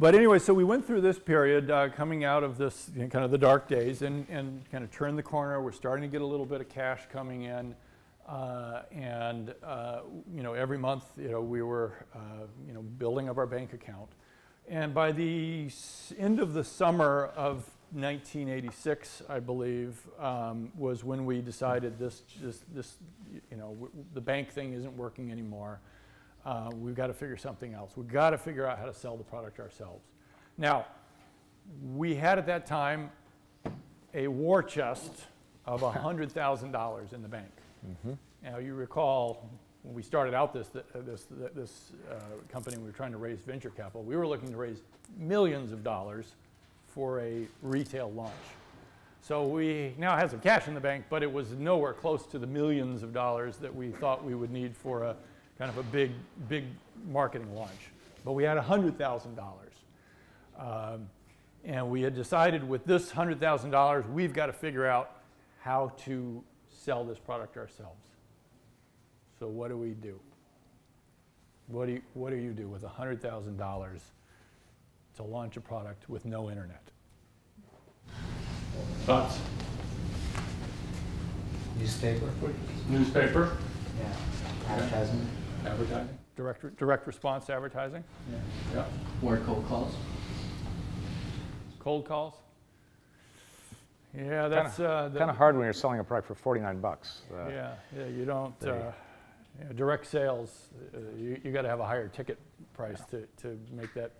But anyway, so we went through this period coming out of this kind of the dark days and kind of turned the corner. We're starting to get a little bit of cash coming in. Every month, we were, building up our bank account. And by the end of the summer of 1986, I believe, was when we decided the bank thing isn't working anymore. We've got to figure something else. We've got to figure out how to sell the product ourselves. Now, we had at that time a war chest of $100,000 in the bank. Mm-hmm. Now, you recall when we started out this company, we were trying to raise venture capital. We were looking to raise millions of dollars for a retail launch. So we now had some cash in the bank, but it was nowhere close to the millions of dollars that we thought we would need for a kind of a big marketing launch. But we had $100,000. And we had decided with this $100,000, we've got to figure out how to sell this product ourselves. So what do we do? What do you do with $100,000 to launch a product with no internet? Thoughts? Newspaper. Newspaper? Yeah. Advertising. Advertising. Direct response advertising? Yeah. Or cold calls. Cold calls? Yeah, that's kind of hard when you're selling a product for 49 bucks. Yeah, you don't. Direct sales, you got to have a higher ticket price to make that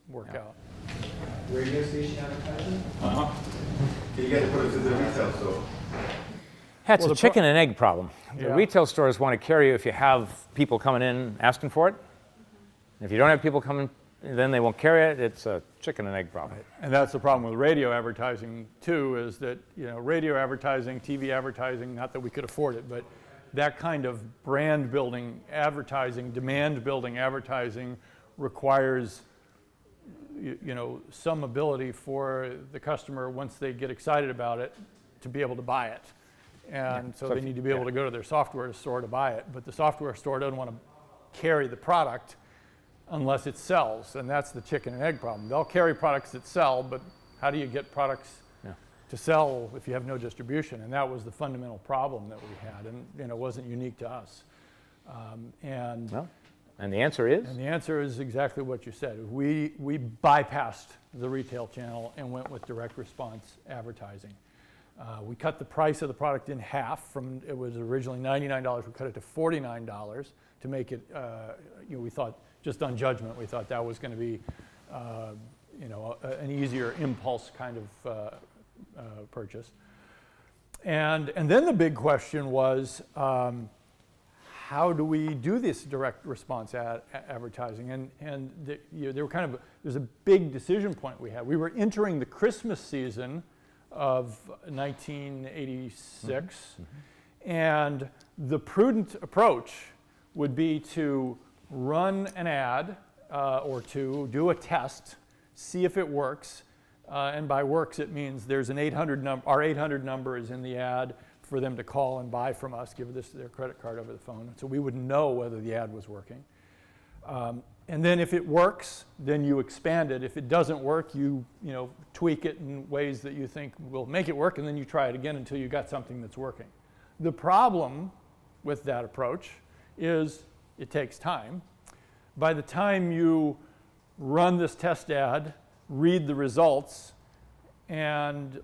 work out. Radio station advertising? Uh-huh. You got to put it to the retail store. It's a chicken and egg problem. The retail stores want to carry you if you have people coming in asking for it. If you don't have people coming, then they won't carry it. It's a chicken and egg problem. Right. And that's the problem with radio advertising too, is that radio advertising, TV advertising, not that we could afford it, but that kind of brand building advertising, demand building advertising requires some ability for the customer, once they get excited about it, to be able to buy it. And so they need to be able to go to their software store to buy it, but the software store doesn't want to carry the product unless it sells, and that's the chicken and egg problem. They'll carry products that sell, but how do you get products to sell if you have no distribution? And that was the fundamental problem that we had, and it wasn't unique to us. And the answer is? And the answer is exactly what you said. We bypassed the retail channel and went with direct response advertising. We cut the price of the product in half. From it was originally $99, we cut it to $49 to make it. We thought, just on judgment, we thought that was going to be, an easier impulse kind of purchase. And then the big question was, how do we do this direct response advertising? And there were there's a big decision point we had. We were entering the Christmas season of 1986, and the prudent approach would be to run an ad or to do a test, see if it works, and by works it means there's an 800 number. Our 800 number is in the ad for them to call and buy from us, give their credit card over the phone, so we would know whether the ad was working. And then if it works, then you expand it. If it doesn't work, you tweak it in ways that you think will make it work, and then you try it again until you got something that's working. The problem with that approach is it takes time. By the time you run this test ad, read the results, and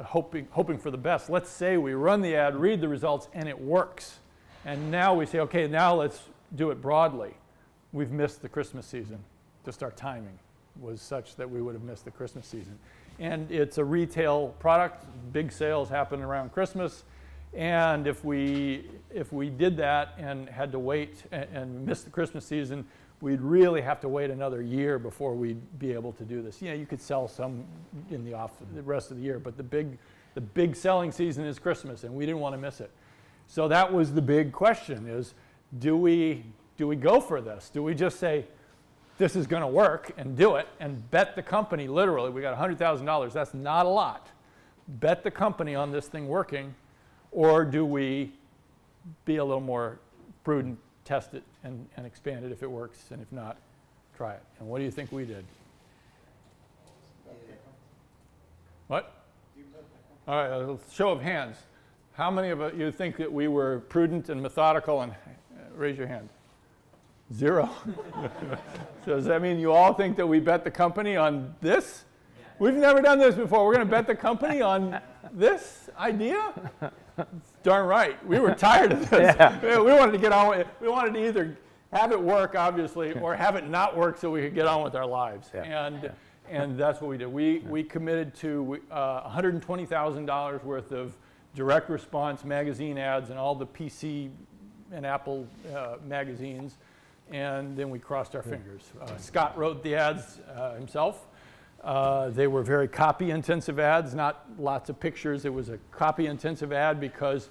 hoping for the best. Let's say we run the ad, read the results, and it works. And now we say, okay, now let's do it broadly. We've missed the Christmas season. Just our timing was such that we would have missed the Christmas season. And it's a retail product. Big sales happen around Christmas. And if we did that and had to wait and miss the Christmas season, we'd really have to wait another year before we'd be able to do this. You could sell some in the rest of the year, but the big selling season is Christmas, and we didn't want to miss it. So that was the big question: is do we go for this? Do we just say this is going to work and do it and bet the company? Literally, we got $100,000. That's not a lot. Bet the company on this thing working, or do we be a little more prudent? Test it and expand it if it works, and if not, try it. And what do you think we did? What? All right, a show of hands. How many of you think that we were prudent and methodical? And raise your hand. 0. So does that mean you all think that we bet the company on this? We've never done this before. We're going to bet the company on this idea? Darn right. We were tired of this. Yeah. We wanted to get on with it. We wanted to either have it work, obviously, or have it not work so we could get on with our lives. Yeah. And that's what we did. We committed to $120,000 worth of direct response magazine ads and all the PC and Apple magazines. And then we crossed our fingers. Scott wrote the ads himself. They were very copy-intensive ads, not lots of pictures. It was a copy-intensive ad because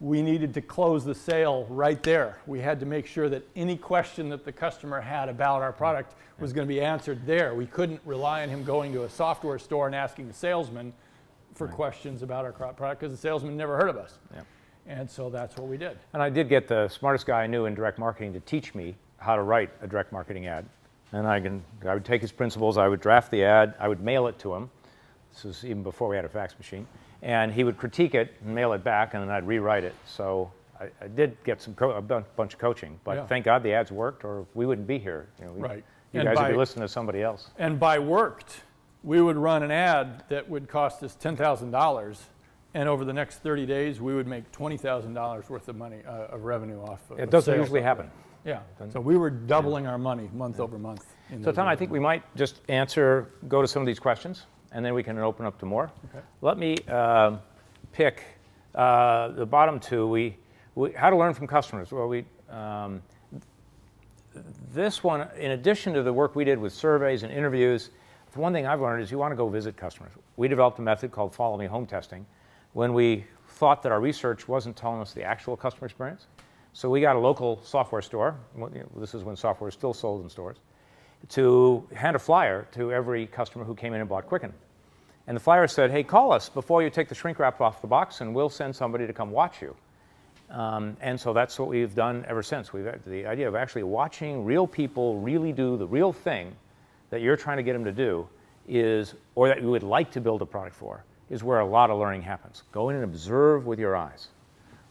we needed to close the sale right there. We had to make sure that any question that the customer had about our product was going to be answered there. We couldn't rely on him going to a software store and asking the salesman for questions about our product because the salesman never heard of us. Yeah. And so that's what we did. And I did get the smartest guy I knew in direct marketing to teach me how to write a direct marketing ad. And I would take his principles, I would draft the ad, I would mail it to him. This was even before we had a fax machine. And he would critique it and mail it back, and then I'd rewrite it. So I did get a bunch of coaching, but thank God the ads worked, or we wouldn't be here. You know, right. You guys would be listening to somebody else. And by worked, we would run an ad that would cost us $10,000, and over the next 30 days, we would make $20,000 worth of money, of revenue off of it. Doesn't usually happen. Yeah. So we were doubling our money month over month. So Tom, I think we might just go to some of these questions, and then we can open up to more. Okay. Let me pick the bottom two. How to learn from customers. Well, this one, in addition to the work we did with surveys and interviews, the one thing I've learned is you want to go visit customers. We developed a method called Follow Me Home Testing when we thought that our research wasn't telling us the actual customer experience. So we got a local software store, this is when software was still sold in stores, to hand a flyer to every customer who came in and bought Quicken. And the flyer said, hey, call us before you take the shrink wrap off the box and we'll send somebody to come watch you. And so that's what we've done ever since. We've had the idea of actually watching real people really do the real thing that you're trying to get them to do or that you would like to build a product for, is where a lot of learning happens. Go in and observe with your eyes.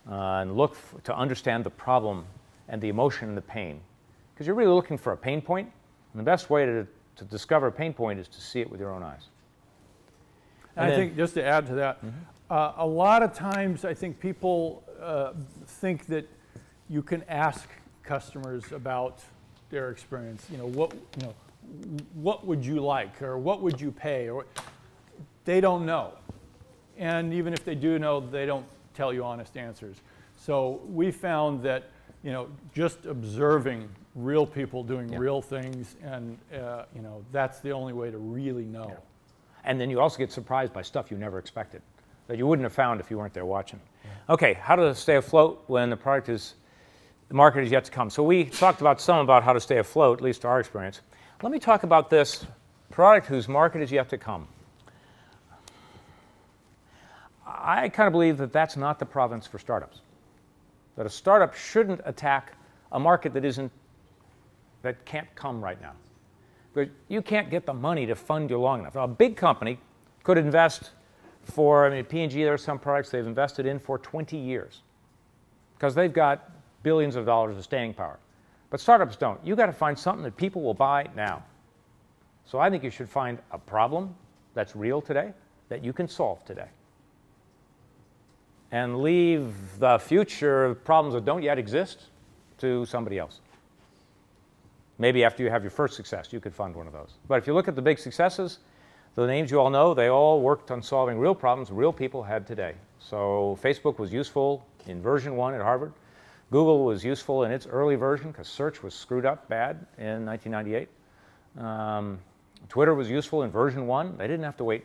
And look to understand the problem and the emotion and the pain. Because you're really looking for a pain point, and the best way to discover a pain point is to see it with your own eyes. And I think, just to add to that, a lot of times I think people think that you can ask customers about their experience. What would you like, or what would you pay? Or they don't know. And even if they do know, they don't tell you honest answers. So we found that just observing real people doing real things, and that's the only way to really know. Yeah. And then you also get surprised by stuff you never expected that you wouldn't have found if you weren't there watching. Yeah. Okay, how to stay afloat when the market is yet to come. So we talked about how to stay afloat, at least our experience. Let me talk about this product whose market is yet to come. I kind of believe that that's not the province for startups. That a startup shouldn't attack a market that can't come right now. Because you can't get the money to fund you long enough. Now, a big company could invest P&G, there are some products they've invested in for 20 years because they've got billions of dollars of staying power. But startups don't. You've got to find something that people will buy now. So I think you should find a problem that's real today that you can solve today. And leave the future problems that don't yet exist to somebody else. Maybe after you have your first success, you could fund one of those. But if you look at the big successes, the names you all know, they all worked on solving real problems real people had today. So Facebook was useful in version 1 at Harvard. Google was useful in its early version because search was screwed up bad in 1998. Twitter was useful in version 1. They didn't have to wait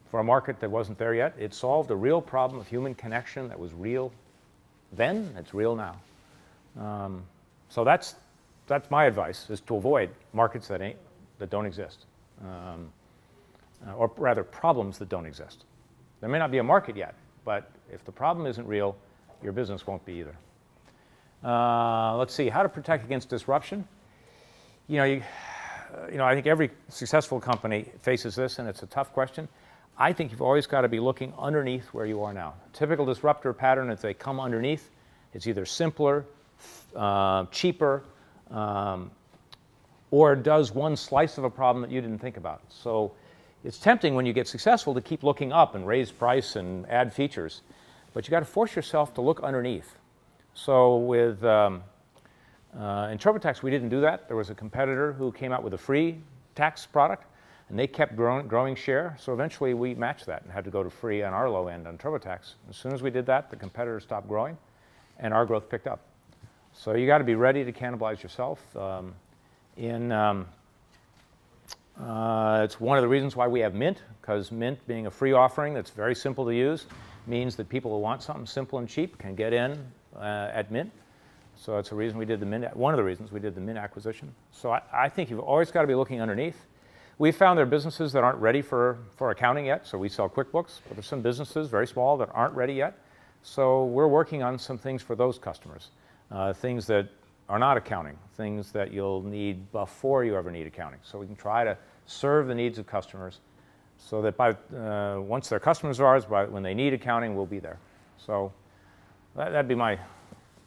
for a market that wasn't there yet. It solved a real problem of human connection that was real then, it's real now. So that's my advice, is to avoid markets that don't exist. Or rather, problems that don't exist. There may not be a market yet, but if the problem isn't real, your business won't be either. Let's see, how to protect against disruption. I think every successful company faces this, and it's a tough question. I think you've always got to be looking underneath where you are now. Typical disruptor pattern, if they come underneath, it's either simpler, cheaper, or does one slice of a problem that you didn't think about. So it's tempting when you get successful to keep looking up and raise price and add features, but you got to force yourself to look underneath. So with in TurboTax, we didn't do that. There was a competitor who came out with a free tax product, and they kept growing share. So eventually we matched that and had to go to free on our low end on TurboTax. As soon as we did that, the competitor stopped growing, and our growth picked up. So you got to be ready to cannibalize yourself. It's one of the reasons why we have Mint, because Mint, being a free offering that's very simple to use, means that people who want something simple and cheap can get in at Mint. So it's a reason we did the Mint, one of the reasons we did the Mint acquisition. So I think you've always got to be looking underneath. We found there are businesses that aren't ready for accounting yet, so we sell QuickBooks, but there's some businesses, very small, that aren't ready yet. So we're working on some things for those customers, things that are not accounting, things that you'll need before you ever need accounting. So we can try to serve the needs of customers so that once they're customers of ours, when they need accounting, we'll be there. So that'd be my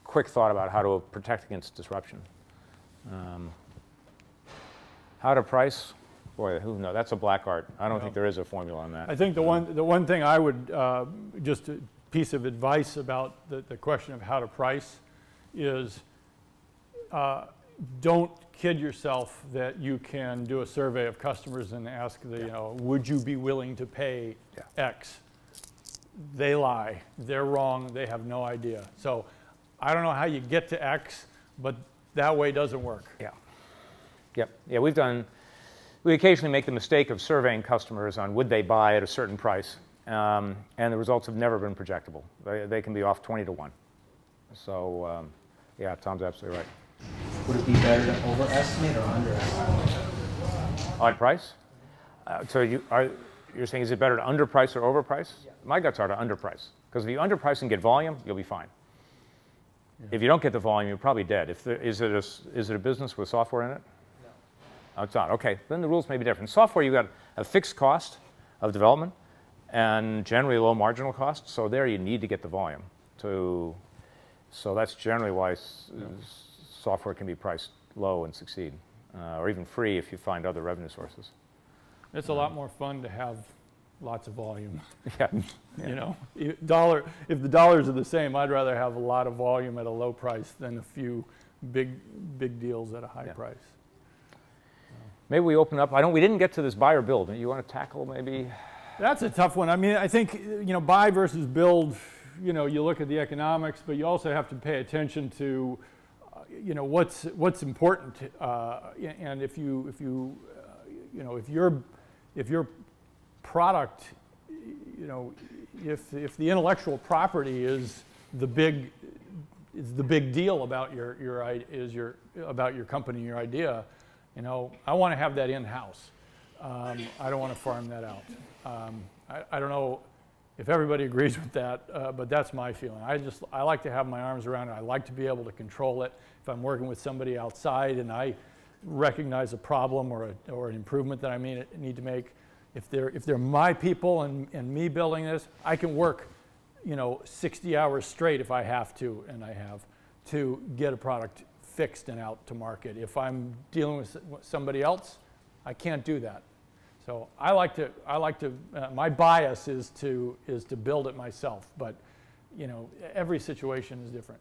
quick thought about how to protect against disruption. How to price? Boy, who knows? That's a black art. I don't think there is a formula on that. I think the one thing I would, just a piece of advice about the question of how to price is don't kid yourself that you can do a survey of customers and ask would you be willing to pay X? They lie. They're wrong. They have no idea. So I don't know how you get to X, but that way doesn't work. Yeah. Yep. Yeah, we occasionally make the mistake of surveying customers on would they buy at a certain price, and the results have never been projectable. They can be off 20 to 1. So yeah, Tom's absolutely right. Would it be better to overestimate or underestimate? On price? So you're saying is it better to underprice or overprice? Yeah. My guts are to underprice, because if you underprice and get volume, you'll be fine. Yeah. If you don't get the volume, you're probably dead. Is it a business with software in it? No. Oh, it's not. Okay, then the rules may be different. Software, you've got a fixed cost of development and generally low marginal cost. So there you need to get the volume. So that's generally why software can be priced low and succeed, or even free if you find other revenue sources. It's a lot more fun to have lots of volume. Yeah. If the dollars are the same, I'd rather have a lot of volume at a low price than a few big deals at a high price. Maybe we open up. We didn't get to this buy or build. You want to tackle maybe? That's a tough one. I mean, I think buy versus build. You look at the economics, but you also have to pay attention to what's important. And if your product, if the intellectual property is the big deal about your company, your idea, I want to have that in-house. I don't want to farm that out. I don't know if everybody agrees with that, but that's my feeling. I like to have my arms around it. I like to be able to control it. If I'm working with somebody outside and I recognize a problem or an improvement that I need to make, if they're my people and me building this, I can work 60 hours straight if I have to, and I have, to get a product fixed and out to market. If I'm dealing with somebody else, I can't do that. So I like to. My bias is to build it myself, but every situation is different.